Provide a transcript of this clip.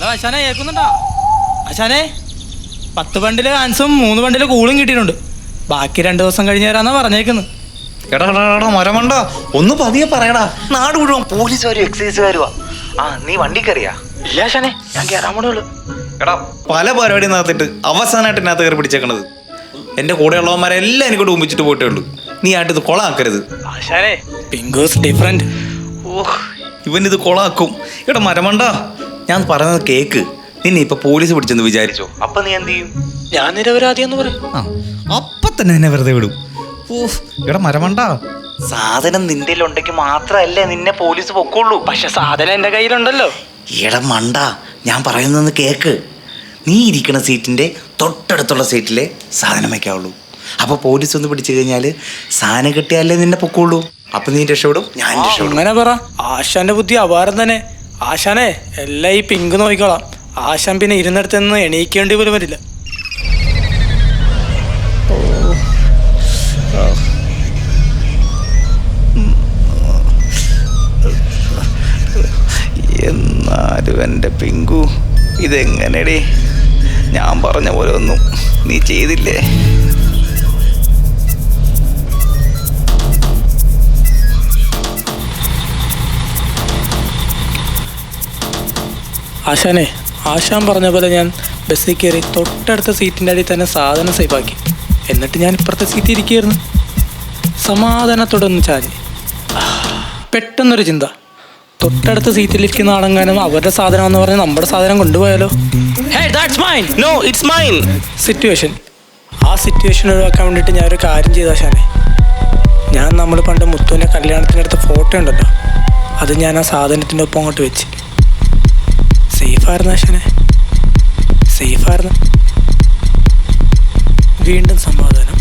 Hello ആശാനെ കേൾക്കുന്നുണ്ടോ? ആശാനെ 10 ബണ്ടില് ആൻസും 3 ബണ്ടില് കൂളും കിട്ടിയിട്ടുണ്ട്. ബാക്കി 2 ദിവസം കഴിഞ്ഞ് തരാന്നാ പറഞ്ഞേക്കുന്നത്. എടാ മരമണ്ട ഒന്ന് പതിയെ പറയടാ. നാട് മുഴുവൻ പോലീസുകാരും എക്സൈസുകാരുവാ. നീ വണ്ടി കയറിയാ? ഇല്ല ആശാനെ, ഞാൻ കയറാൻ പോണുള്ളൂ. എടാ പല പരിപാടി നടത്തിട്ട് അവസാനമായിട്ട് ഇതിനകത്ത് കയറി പിടിച്ചേക്കണത്. എൻ്റെ കൂടെയുള്ളവന്മാരെല്ലാം എനിക്കൂടെ ഉമ്പിച്ചിട്ട് പോയിട്ടേ ഉള്ളൂ. നീ ആയിട്ട് ഇത് കൊളാക്കരുത് ആശാനെ. പിങ്കോസ് ഡിഫറെന്റ്. ഇവനിത് കൊളാക്കും. എടാ മരമണ്ട, ഞാൻ പറയുന്നത് കേക്ക്. നിന്നെ ഇപ്പൊ പോലീസ് പിടിച്ചെന്ന് വിചാരിച്ചോ, അപ്പൊ നീ എന്ത് ചെയ്യും? ഞാൻ നിരപരാധിയെന്ന് പറയും. അപ്പൊ തന്നെ നിന്നെ വെറുതെ വിടും. എടാ മരമണ്ട, സാധനം നിന്റെ ഉണ്ടെങ്കിൽ മാത്രല്ലേ നിന്നെ പോലീസ് പൊക്കുള്ളൂ. പക്ഷെ സാധനം എന്റെ കയ്യിലുണ്ടല്ലോ. എടാ മണ്ട, ഞാൻ പറയുന്നത് കേക്ക്. നീ ഇരിക്കണ സീറ്റിന്റെ തൊട്ടടുത്തുള്ള സീറ്റിലെ സാധനം വയ്ക്കാവുള്ളൂ. അപ്പൊ പോലീസ് ഒന്ന് പിടിച്ചു കഴിഞ്ഞാല് സാധനം കിട്ടിയാലേ നിന്നെ പൊക്കുള്ളൂ. അപ്പൊ നീ രക്ഷപ്പെടും, ഞാൻ രക്ഷപ്പെടും. അങ്ങനെ പറ. ആശാന്റെ ബുദ്ധി അപാരം തന്നെ. ആശാനെ, എല്ലാം ഈ പിങ്ക് നോക്കിക്കോളാം. ആശാൻ പിന്നെ ഇരുന്നിടത്ത് നിന്ന് എണീക്കേണ്ടി പോലും വരില്ല. എന്നാലും എൻ്റെ പിങ്കു, ഇതെങ്ങനെടേ? ഞാൻ പറഞ്ഞ പോലെ ഒന്നും നീ ചെയ്തില്ലേ? ആശാനെ, ആശാൻ പറഞ്ഞ പോലെ ഞാൻ ബസ്സിൽ കയറി തൊട്ടടുത്ത സീറ്റിൻ്റെ അടിയിൽ തന്നെ സാധനം സേഫാക്കി. എന്നിട്ട് ഞാൻ ഇപ്പുറത്തെ സീറ്റിൽ ഇരിക്കുകയായിരുന്നു. സമാധാനത്തോടെ ഒന്ന് ചാരി. പെട്ടെന്നൊരു ചിന്ത, തൊട്ടടുത്ത സീറ്റിലിരിക്കുന്ന ആളെങ്ങാനും അവരുടെ സാധനം എന്ന് പറഞ്ഞ് നമ്മുടെ സാധനം കൊണ്ടുപോയാലോ? സിറ്റുവേഷൻ. ആ സിറ്റുവേഷൻ ഒഴിവാക്കാൻ വേണ്ടിയിട്ട് ഞാനൊരു കാര്യം ചെയ്ത ആശാനെ. നമ്മൾ പണ്ട് മുത്തുവിൻ്റെ കല്യാണത്തിനടുത്ത ഫോട്ടോ ഉണ്ടല്ലോ, അത് ഞാൻ ആ സാധനത്തിൻ്റെ ഒപ്പം അങ്ങോട്ട് വെച്ച്. സേഫായിരുന്നു ആശാനെ, സേഫായിരുന്നു. വീണ്ടും സമാധാനം.